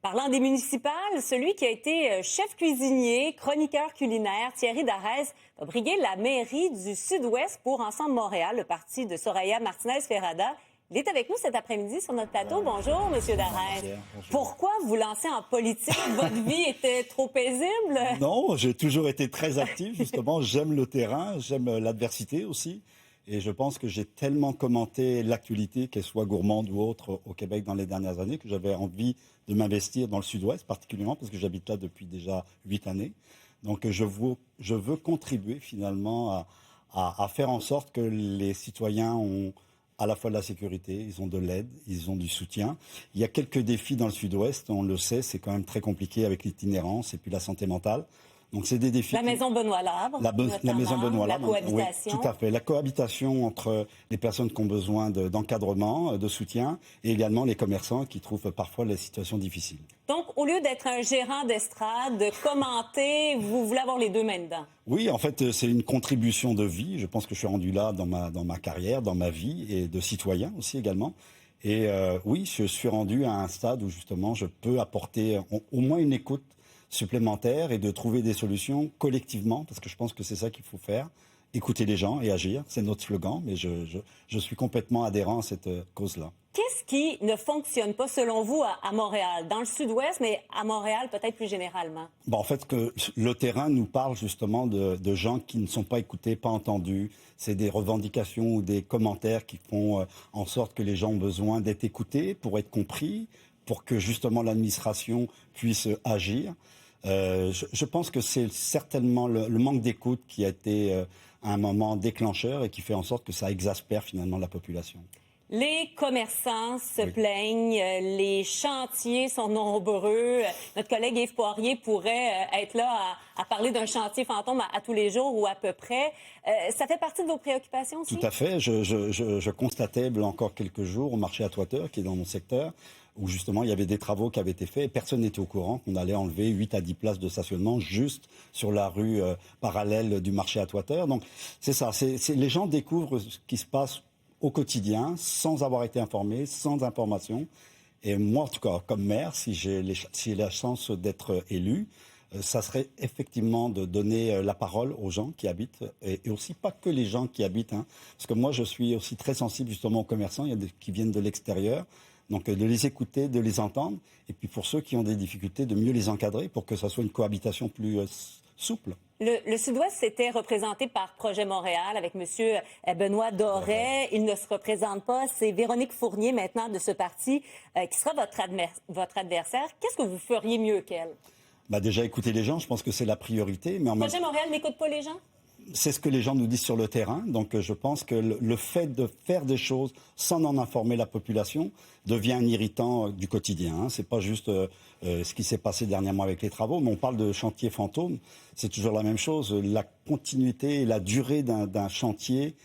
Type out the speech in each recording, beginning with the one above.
Parlant des municipales, celui qui a été chef cuisinier, chroniqueur culinaire, Thierry Darès, va briguer la mairie du Sud-Ouest pour Ensemble Montréal, le parti de Soraya Martinez-Ferrada. Il est avec nous cet après-midi sur notre plateau. Bonjour, Monsieur Darès. Bonjour. Pourquoi vous lancer en politique? Votre vie était trop paisible? Non, j'ai toujours été très actif, justement. J'aime le terrain, j'aime l'adversité aussi. Et je pense que j'ai tellement commenté l'actualité, qu'elle soit gourmande ou autre, au Québec dans les dernières années, que j'avais envie de m'investir dans le Sud-Ouest, particulièrement parce que j'habite là depuis déjà 8 années. Donc je veux contribuer finalement à faire en sorte que les citoyens ont à la fois de la sécurité, ils ont de l'aide, ils ont du soutien. Il y a quelques défis dans le Sud-Ouest, on le sait, c'est quand même très compliqué avec l'itinérance et puis la santé mentale. Donc c'est des défis. La maison Benoît-Labre. La maison Benoît-Labre. La cohabitation. Oui, tout à fait. La cohabitation entre les personnes qui ont besoin d'encadrement, de soutien, et également les commerçants qui trouvent parfois les situations difficiles. Donc, au lieu d'être un gérant d'estrade, de commenter, vous voulez avoir les deux mains dedans? Oui, en fait, c'est une contribution de vie. Je pense que je suis rendu là dans ma carrière, dans ma vie, et de citoyen aussi également. Et oui, je suis rendu à un stade où justement je peux apporter au moins une écoute supplémentaire et de trouver des solutions collectivement, parce que je pense que c'est ça qu'il faut faire, écouter les gens et agir. C'est notre slogan, mais je suis complètement adhérent à cette cause-là. Qu'est-ce qui ne fonctionne pas, selon vous, à Montréal, dans le Sud-Ouest, mais à Montréal peut-être plus généralement? En fait, que le terrain nous parle justement de gens qui ne sont pas écoutés, pas entendus. C'est des revendications ou des commentaires qui font en sorte que les gens ont besoin d'être écoutés pour être compris, pour que justement l'administration puisse agir. Je pense que c'est certainement le manque d'écoute qui a été un moment déclencheur et qui fait en sorte que ça exaspère finalement la population. Les commerçants se plaignent, les chantiers sont nombreux. Notre collègue Yves Poirier pourrait être là à parler d'un chantier fantôme à tous les jours ou à peu près. Ça fait partie de vos préoccupations aussi? Tout à fait. Je constatais encore quelques jours au marché Atwater, qui est dans mon secteur, où justement il y avait des travaux qui avaient été faits et personne n'était au courant qu'on allait enlever 8 à 10 places de stationnement juste sur la rue parallèle du marché Atwater. Donc c'est ça, les gens découvrent ce qui se passe au quotidien sans avoir été informés, sans information. Et moi, en tout cas, comme maire, si j'ai la chance d'être élu, ça serait effectivement de donner la parole aux gens qui habitent, et aussi pas que les gens qui habitent, hein, parce que moi je suis aussi très sensible justement aux commerçants, il y a des qui viennent de l'extérieur, donc de les écouter, de les entendre, et puis pour ceux qui ont des difficultés, de mieux les encadrer pour que ça soit une cohabitation plus souple. Le Sud-Ouest s'était représenté par Projet Montréal avec M. Benoît Doré. Il ne se représente pas. C'est Véronique Fournier maintenant de ce parti qui sera votre adversaire. Qu'est-ce que vous feriez mieux qu'elle? Déjà, écouter les gens, je pense que c'est la priorité. Mais Projet Montréal n'écoute pas les gens? C'est ce que les gens nous disent sur le terrain. Donc je pense que le fait de faire des choses sans en informer la population devient un irritant du quotidien. Hein. C'est pas juste ce qui s'est passé dernièrement avec les travaux, mais on parle de chantier fantôme. C'est toujours la même chose. La continuité et la durée d'un chantier,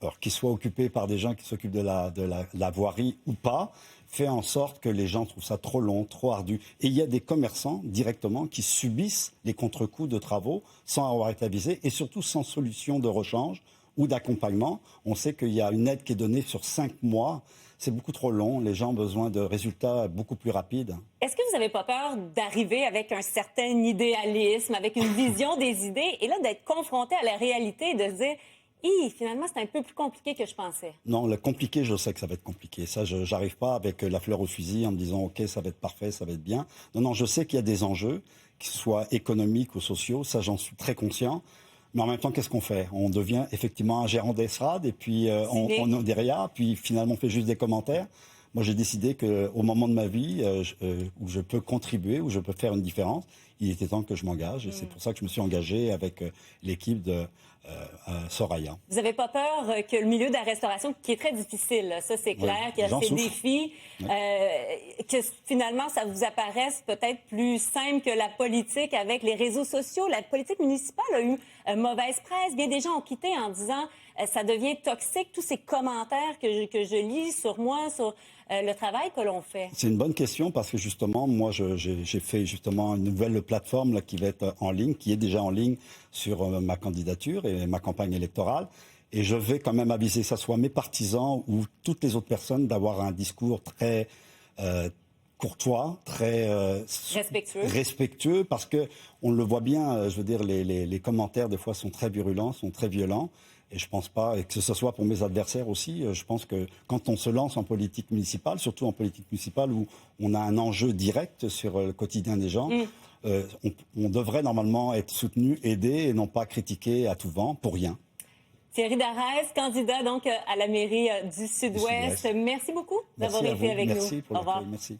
alors qu'il soit occupé par des gens qui s'occupent de la voirie ou pas, fait en sorte que les gens trouvent ça trop long, trop ardu. Et il y a des commerçants directement qui subissent les contre-coups de travaux sans avoir été avisés et surtout sans solution de rechange ou d'accompagnement. On sait qu'il y a une aide qui est donnée sur 5 mois. C'est beaucoup trop long. Les gens ont besoin de résultats beaucoup plus rapides. Est-ce que vous n'avez pas peur d'arriver avec un certain idéalisme, avec une vision des idées, et là d'être confronté à la réalité et de se dire... finalement, c'est un peu plus compliqué que je pensais. Non, le compliqué, je sais que ça va être compliqué. Ça, je n'arrive pas avec la fleur au fusil en me disant « OK, ça va être parfait, ça va être bien ». Non, je sais qu'il y a des enjeux, qu'ils soient économiques ou sociaux. Ça, j'en suis très conscient. Mais en même temps, qu'est-ce qu'on fait? On devient effectivement un gérant d'estrade et puis on est derrière, puis finalement on fait juste des commentaires. Moi, j'ai décidé qu'au moment de ma vie où je peux contribuer, où je peux faire une différence, il était temps que je m'engage. Et c'est pour ça que je me suis engagé avec l'équipe de Soraya. Vous n'avez pas peur que le milieu de la restauration, qui est très difficile, là, ça c'est clair, qu'il y a ces défis, que finalement ça vous apparaisse peut-être plus simple que la politique avec les réseaux sociaux? La politique municipale a eu mauvaise presse. Bien des gens ont quitté en disant ça devient toxique, tous ces commentaires que je lis sur moi, sur le travail que l'on fait. C'est une bonne question parce que justement, moi, j'ai fait justement une nouvelle plateforme là, qui va être en ligne, qui est déjà en ligne sur ma candidature et ma campagne électorale. Et je vais quand même aviser, que ce soit mes partisans ou toutes les autres personnes, d'avoir un discours très courtois, très respectueux, parce que on le voit bien. Je veux dire, les commentaires des fois sont très virulents, sont très violents. Et je pense pas, et que ce soit pour mes adversaires aussi, je pense que quand on se lance en politique municipale, surtout en politique municipale où on a un enjeu direct sur le quotidien des gens, on devrait normalement être soutenu, aidé et non pas critiqué à tout vent pour rien. Thierry Darès, candidat donc à la mairie du Sud-Ouest. Merci beaucoup d'avoir été avec nous. Merci pour l'accueil. Merci.